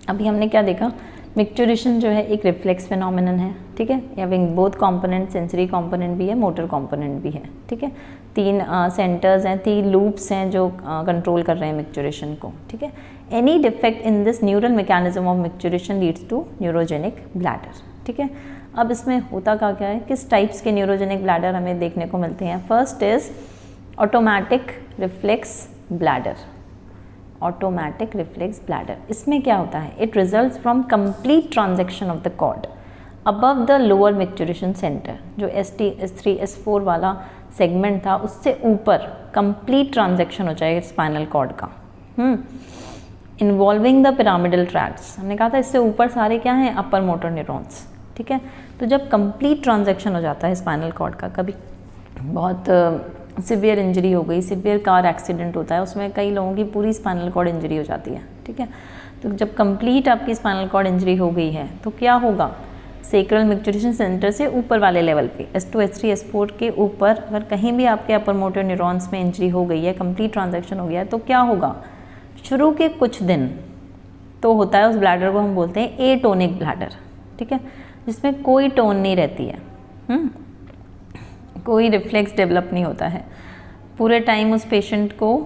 अभी हमने क्या देखा, मिक्चुरेशन जो है एक रिफ्लेक्स फिनोमिनन है, ठीक है, having both component, sensory component भी है, मोटर कंपोनेंट भी है, ठीक है। 3 सेंटर्स हैं, 3 लूप्स हैं जो कंट्रोल कर रहे हैं मिक्चुरेशन को, ठीक है। Any defect in this neural mechanism of micturition leads to neurogenic bladder, ठीक है। अब इसमें होता क्या है, किस टाइप्स के न्यूरोजेनिक ब्लैडर हमें देखने को मिलते हैं? First is automatic reflex bladder. Automatic reflex bladder, इसमें क्या होता है? It results from complete transaction of the cord above the lower micturition centre. जो ST S3 S4 वाला सेगमेंट था उससे ऊपर कंप्लीट ट्रांजैक्शन हो जाएगा स्पाइनल कॉर्ड का, इन्वॉल्विंग द पिरामिडल ट्रैक्ट्स। हमने कहा था इससे ऊपर सारे क्या हैं? अपर मोटर न्यूरॉन्स, ठीक है। तो जब कंप्लीट ट्रांजैक्शन हो जाता है स्पाइनल कॉर्ड का, कभी बहुत सिवियर इंजरी हो गई, सिवियर कार एक्सीडेंट होता है, उसमें कई लोगों की पूरी स्पाइनल कॉर्ड इंजरी हो जाती है, ठीक है। तो जब कंप्लीट आपकी स्पाइनल कॉर्ड इंजरी हो गई है तो क्या होगा? सेक्रल मिक्चुरेशन सेंटर से ऊपर वाले लेवल पे S2 S3 S4 के ऊपर अगर कहीं भी आपके अपर मोटर न्यूरॉन्स में इंजरी हो गई है, कंप्लीट ट्रांजैक्शन हो गया है, तो क्या होगा? शुरू के कुछ दिन तो होता है, उस ब्लैडर को हम बोलते हैं एटोनिक ब्लैडर, ठीक है, जिसमें कोई टोन नहीं रहती है, कोई रिफ्लेक्स डेवलप नहीं होता है। पूरे टाइम उस पेशेंट को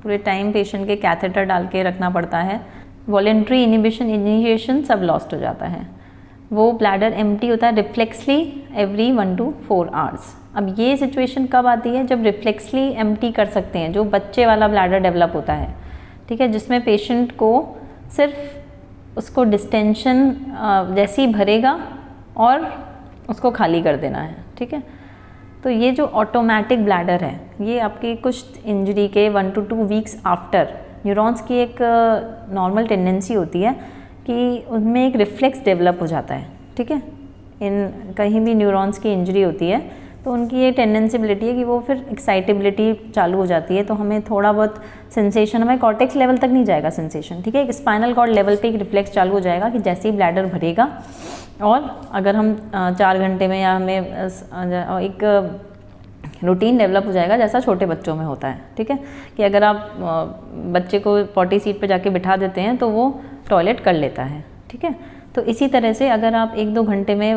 पूरे टाइम पेशेंट के कैथेटर डाल के रखना पड़ता है। वॉलेंट्री इनिशिएशन सब लॉस्ट हो जाता है। वो ब्लैडर एम्प्टी होता है रिफ्लेक्सली एवरी 1 to 4 आवर्स। अब ये सिचुएशन कब आती है? जब रिफ्लेक्सली एम्प्टी कर सकते हैं, जो बच्चे वाला ब्लैडर डेवलप होता है, ठीक है, जिसमें पेशेंट को सिर्फ उसको डिस्टेंशन जैसे ही भरेगा और उसको खाली कर देना है, ठीक है। तो ये जो ऑटोमेटिक ब्लैडर है, ये आपकी कुछ इंजरी के 1 to 2 वीक्स आफ्टर, न्यूरॉन्स की एक नॉर्मल टेंडेंसी होती है कि उनमें एक रिफ्लेक्स डेवलप हो जाता है, ठीक है। इन कहीं भी न्यूरॉन्स की इंजरी होती है तो उनकी ये टेंडेंसीबिलिटी है कि वो फिर एक्साइटेबिलिटी चालू हो जाती है, तो हमें थोड़ा बहुत सेंसेशन, हमें कॉर्टेक्स लेवल तक नहीं जाएगा सेंसेशन, ठीक है, एक स्पाइनल कॉर्ड लेवल पे एक रिफ्लेक्स चालू हो जाएगा कि जैसे ही ब्लैडर भरेगा, और अगर हम 4 घंटे में या हमें एक रूटीन डेवलप हो जाएगा जैसा छोटे बच्चों में होता है, ठीक है, कि अगर आप बच्चे को पॉटी सीट पे जाके बिठा देते हैं तो वो टॉयलेट कर लेता है, ठीक है। तो इसी तरह से अगर आप 1-2 घंटे में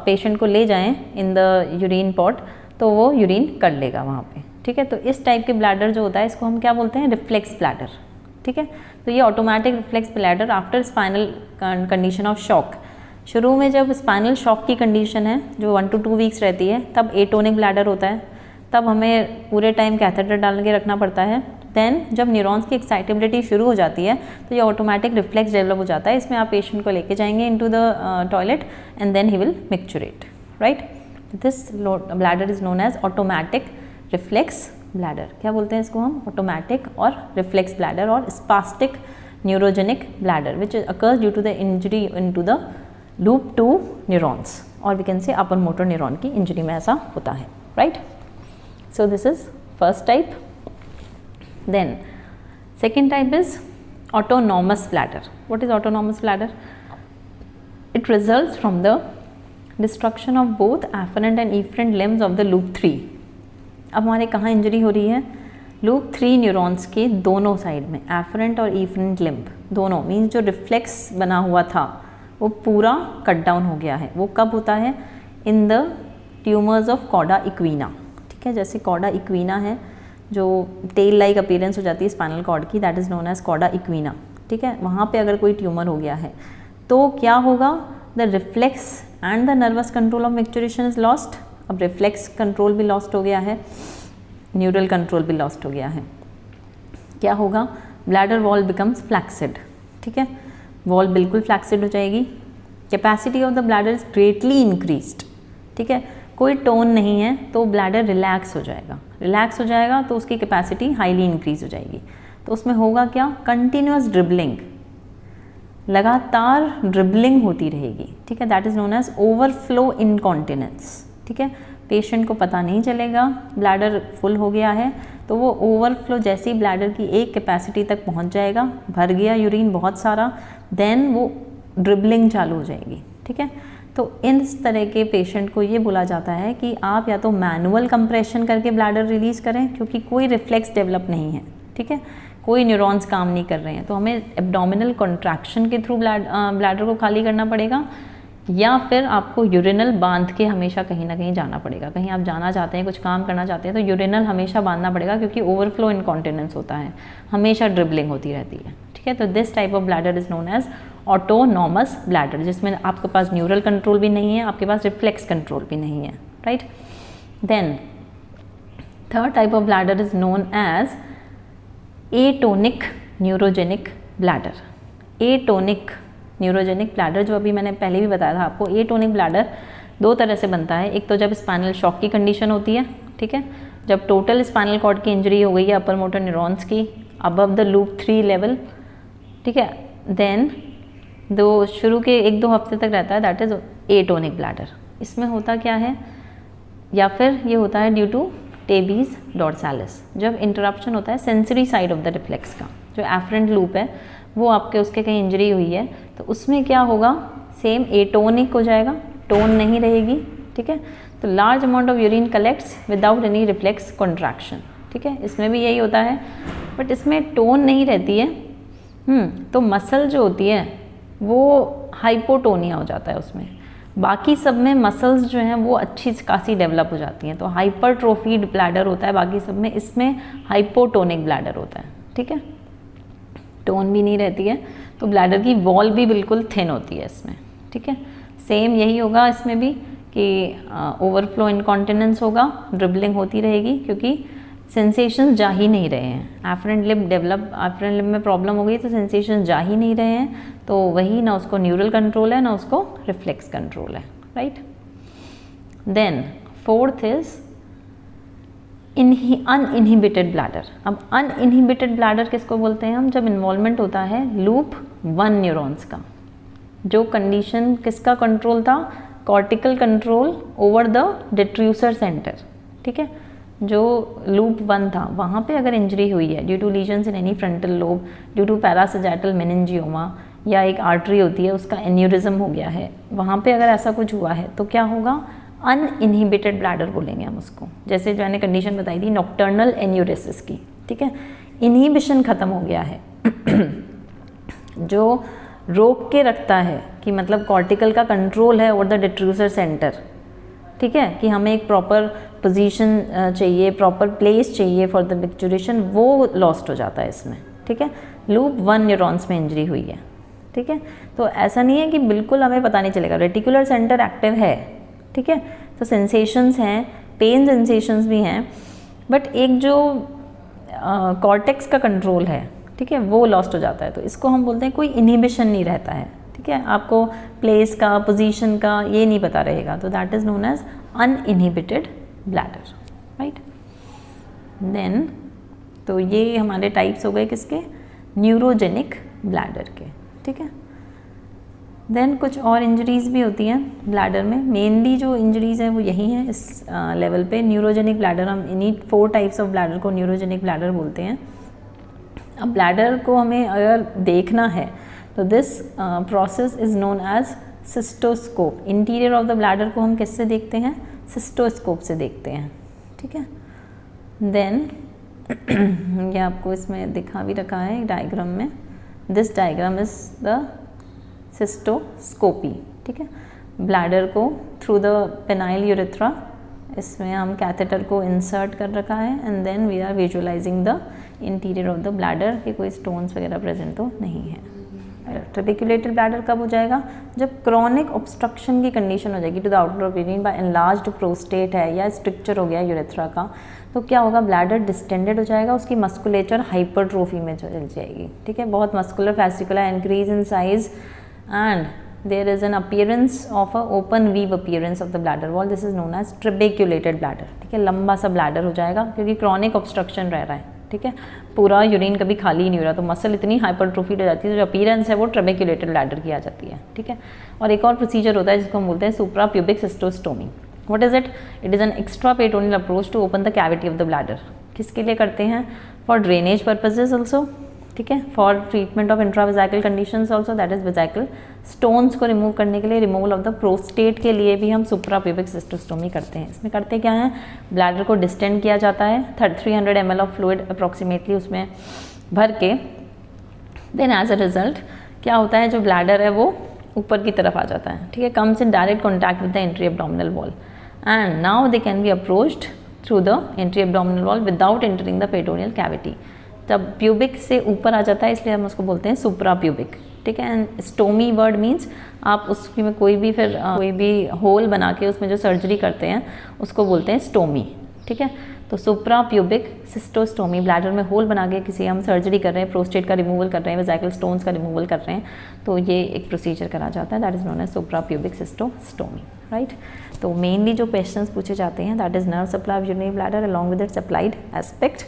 पेशेंट को ले जाएं इन द यूरिन पॉट तो वो यूरिन कर लेगा वहाँ पे, ठीक है। तो इस टाइप के ब्लैडर जो होता है इसको हम क्या बोलते हैं? रिफ्लेक्स ब्लैडर, ठीक है। तो ये automatic reflex bladder after spinal condition of shock. शुरू में जब स्पाइनल शॉक की कंडीशन है जो 1 to 2 वीक्स रहती है, तब एटोनिक ब्लैडर होता है, तब हमें पूरे टाइम कैथेटर डाल के रखना पड़ता है। देन जब न्यूरॉन्स की एक्साइटेबिलिटी शुरू हो जाती है तो ये ऑटोमेटिक रिफ्लेक्स डेवलप हो जाता है। इसमें आप पेशेंट को लेके जाएंगे into the toilet and then he will micturate, right. This bladder is known as automatic reflex bladder. क्या बोलते हैं इसको हम? ऑटोमेटिक और रिफ्लेक्स ब्लैडर और spastic neurogenic bladder which occurs due to the injury into the loop 2 neurons, और we can say upper motor neuron की injury में ऐसा होता है, right. So this is first type. Then second type is autonomous bladder. What is autonomous bladder? It results from the destruction of both afferent and efferent limbs of the loop 3. अब हमारे कहाँ injury हो रही है? Loop 3 neurons के दोनों side में, efferent और efferent लिम्ब दोनों, मीन्स जो रिफ्लेक्स बना हुआ था वो पूरा कट डाउन हो गया है। वो कब होता है? In the tumours of cauda equina, ठीक है। जैसे कॉडा इक्वीना है जो टेल लाइक अपीयरेंस हो जाती है स्पाइनल कॉर्ड की, that is known as cauda equina, ठीक है। वहाँ पे अगर कोई ट्यूमर हो गया है तो क्या होगा? The reflex and the nervous control of micturition is lost. अब रिफ्लेक्स कंट्रोल भी लॉस्ट हो गया है, न्यूरल कंट्रोल भी लॉस्ट हो गया है। क्या होगा? ब्लैडर वॉल बिकम्स फ्लैक्सिड, ठीक है, वॉल बिल्कुल फ्लैक्सिड हो जाएगी। Capacity of the bladder is greatly increased, ठीक है। कोई टोन नहीं है तो ब्लैडर रिलैक्स हो जाएगा, रिलैक्स हो जाएगा तो उसकी कैपेसिटी हाईली इंक्रीज हो जाएगी। तो उसमें होगा क्या? कंटिन्यूअस ड्रिबलिंग, लगातार ड्रिबलिंग होती रहेगी, ठीक है। That is known as overflow incontinence, ठीक है। पेशेंट को पता नहीं चलेगा ब्लैडर फुल हो गया है, तो वो ओवरफ्लो जैसे ही ब्लैडर की एक कैपेसिटी तक पहुंच जाएगा, भर गया यूरिन बहुत सारा, देन वो ड्रिबलिंग चालू हो जाएगी, ठीक है। तो इस तरह के पेशेंट को ये बोला जाता है कि आप या तो मैनुअल कंप्रेशन करके ब्लैडर रिलीज़ करें, क्योंकि कोई रिफ्लेक्स डेवलप नहीं है, ठीक है, कोई न्यूरॉन्स काम नहीं कर रहे हैं, तो हमें एब्डोमिनल कॉन्ट्रैक्शन के थ्रू ब्लैडर को खाली करना पड़ेगा, या फिर आपको यूरिनल बांध के हमेशा कहीं ना कहीं जाना पड़ेगा। कहीं आप जाना चाहते हैं, कुछ काम करना चाहते हैं, तो यूरिनल हमेशा बांधना पड़ेगा, क्योंकि ओवरफ्लो इनकॉन्टिनेंस होता है, हमेशा ड्रिबलिंग होती रहती है, ठीक है। तो this type of bladder is known as autonomous bladder, जिसमें आपके पास न्यूरल कंट्रोल भी नहीं है, आपके पास रिफ्लेक्स कंट्रोल भी नहीं है, right. Then third type of bladder is known as atonic neurogenic bladder. Atonic neurogenic bladder, जो अभी मैंने पहले भी बताया था आपको, एटोनिक ब्लैडर दो तरह से बनता है। एक तो जब स्पाइनल शॉक की कंडीशन होती है, ठीक है, जब टोटल स्पाइनल कॉर्ड की इंजरी हो गई है अपर मोटर न्यूरॉन्स की अबव द लूप 3 लेवल, ठीक है, देन दो शुरू के 1-2 हफ्ते तक रहता है, दैट इज एटोनिक ब्लैडर। इसमें होता क्या है, या फिर ये होता है ड्यू टू टेबीज डॉर्सालिस, जब इंटरप्शन होता है sensory side of the reflex का, जो एफरेंट लूप है वो आपके उसके कहीं इंजरी हुई है, तो उसमें क्या होगा, सेम एटोनिक हो जाएगा, टोन नहीं रहेगी, ठीक है। तो large amount of urine collects without any reflex contraction, ठीक है, इसमें भी यही होता है, बट इसमें टोन नहीं रहती है। तो मसल जो होती है वो हाइपोटोनिया हो जाता है उसमें, बाकी सब में मसल्स जो हैं वो अच्छी खासी डेवलप हो जाती हैं, तो हाइपरट्रोफीड ब्लैडर होता है बाकी सब में, इसमें हाइपोटोनिक ब्लैडर होता है, ठीक है, टोन भी नहीं रहती है, तो ब्लैडर की वॉल भी बिल्कुल थिन होती है इसमें, ठीक है। सेम यही होगा इसमें भी कि ओवरफ्लो इनकॉन्टिनेंस होगा, ड्रिबलिंग होती रहेगी, क्योंकि सेंसेशन जा ही नहीं रहे हैं, एफरेंट लिप में प्रॉब्लम हो गई तो सेंसेशन जा ही नहीं रहे हैं, तो वही ना उसको न्यूरल कंट्रोल है ना उसको रिफ्लेक्स कंट्रोल है, right. Then fourth is uninhibited bladder. अब अनइनहिबिटेड ब्लैडर किसको बोलते हैं हम, जब इन्वॉल्वमेंट होता है लूप 1 न्यूरॉन्स का, जो कंडीशन किसका कंट्रोल था, cortical control over the detrusor centre, ठीक है, जो लूप 1 था वहाँ पे अगर इंजरी हुई है due to lesions in any frontal lobe, due to parasagittal meningioma, या एक आर्टरी होती है उसका एन्यूरिज्म हो गया है, वहाँ पे अगर ऐसा कुछ हुआ है तो क्या होगा, अनइनहिबिटेड ब्लैडर बोलेंगे हम उसको। जैसे जो मैंने कंडीशन बताई थी नॉक्टर्नल एन्यूरेसिस की, ठीक है, इनहिबिशन ख़त्म हो गया है जो रोक के रखता है कि मतलब कॉर्टिकल का कंट्रोल है ओवर द डिट्रूसर सेंटर, ठीक है, कि हमें एक प्रॉपर पोजीशन चाहिए, प्रॉपर प्लेस चाहिए फॉर द मिक्चुरेशन, वो लॉस्ट हो जाता है इसमें, ठीक है। लूप 1 न्यूरॉन्स में इंजरी हुई है, ठीक है, तो ऐसा नहीं है कि बिल्कुल हमें पता नहीं चलेगा, रेटिकुलर सेंटर एक्टिव है, ठीक है, तो सेंसेशंस हैं, पेन सेंसेशंस भी हैं, बट एक जो कॉर्टेक्स का कंट्रोल है, ठीक है, वो लॉस्ट हो जाता है, तो इसको हम बोलते हैं कोई इनहिबिशन नहीं रहता है, ठीक है, आपको प्लेस का, पोजीशन का ये नहीं पता रहेगा, तो that is known as uninhibited bladder, right. Then तो ये हमारे टाइप्स हो गए किसके, न्यूरोजेनिक ब्लैडर के, ठीक है। देन कुछ और इंजरीज़ भी होती हैं ब्लैडर में, मेनली जो इंजरीज़ हैं वो यही हैं इस लेवल पे। न्यूरोजेनिक ब्लैडर, हम इन्हीं 4 टाइप्स ऑफ ब्लैडर को न्यूरोजेनिक ब्लैडर बोलते हैं। अब ब्लैडर को हमें अगर देखना है तो this process is known as cystoscope. Interior of the bladder को हम किससे देखते हैं, सिस्टोस्कोप से देखते हैं, ठीक है। देन ये आपको इसमें दिखा भी रखा है डायग्राम में, this diagram is the cystoscopy, ठीक है। ब्लैडर को थ्रू द पेनाइल यूरेथ्रा, इसमें हम कैथेटर को इंसर्ट कर रखा है, and then we are visualising the interior of the bladder कि कोई स्टोन्स वगैरह प्रेजेंट तो नहीं है। ट्रेबेक्युलेटेड ब्लैडर कब हो जाएगा, जब क्रॉनिक ऑब्स्ट्रक्शन की कंडीशन हो जाएगी to the outer of urine by enlarged prostate है या स्ट्रक्चर हो गया यूरेथ्रा का, तो क्या होगा, ब्लैडर डिस्टेंडेड हो जाएगा, उसकी मस्कुलेचर हाइपरट्रोफी में चल जाएगी, ठीक है, बहुत muscular fascicular increase in size and there is an appearance of a open weave appearance of the bladder wall. This is known as trabeculated bladder, ठीक है, लंबा सा ब्लैडर हो जाएगा क्योंकि क्रॉनिक ऑब्स्ट्रक्शन रह रहा है, ठीक है, पूरा यूरिन कभी खाली नहीं हो रहा, तो मसल इतनी हाइपरट्रोफीड हो जाती है, जो अपीयरेंस है वो ट्रेबेक्युलेटेड ब्लैडर की आ जाती है, ठीक है। और एक और प्रोसीजर होता है जिसको हम बोलते हैं supra pubic cystostomy. What is it, it is an extra peritoneal approach to open the cavity of the bladder. किसके लिए करते हैं, फॉर ड्रेनेज पर्पजेज ऑल्सो, ठीक है। For treatment of intravesical conditions also, that is vesical stones को remove करने के लिए, रिमूवल ऑफ द प्रोस्टेट के लिए भी हम सुप्राप्यूबिक सिस्टोस्टोमी करते हैं। इसमें करते क्या है, ब्लैडर को डिस्टेंड किया जाता है, 300 ml ऑफ फ्लूइड अप्रॉक्सीमेटली उसमें भर के, देन एज अ रिजल्ट क्या होता है, जो ब्लैडर है वो ऊपर की तरफ आ जाता है, ठीक है, comes in direct contact with the entry abdominal wall and now they can be approached through the entry abdominal wall without entering the peritoneal cavity. तब प्यूबिक से ऊपर आ जाता है, इसलिए हम उसको बोलते हैं सुप्रा प्यूबिक, ठीक है। एंड स्टोमी वर्ड मीन्स आप उसमें कोई भी होल बना के उसमें जो सर्जरी करते हैं उसको बोलते हैं स्टोमी, ठीक है। तो सुप्रा प्यूबिक सिस्टोस्टोमी, ब्लैडर में होल बना के किसी हम सर्जरी कर रहे हैं, प्रोस्टेट का रिमूवल कर रहे हैं, वेजाइकल स्टोन्स का रिमूवल कर रहे हैं, तो ये एक प्रोसीजर करा जाता है, that is known as supra pubic cystostomy, right. तो मेनली जो क्वेश्चंस पूछे जाते हैं that is nerve supply of urinary bladder along with its applied aspect,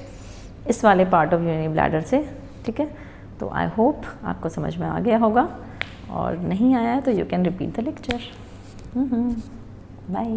इस वाले पार्ट ऑफ यूरिनरी ब्लैडर से, ठीक है। तो आई होप आपको समझ में आ गया होगा, और नहीं आया है तो you can repeat the lecture. Bye.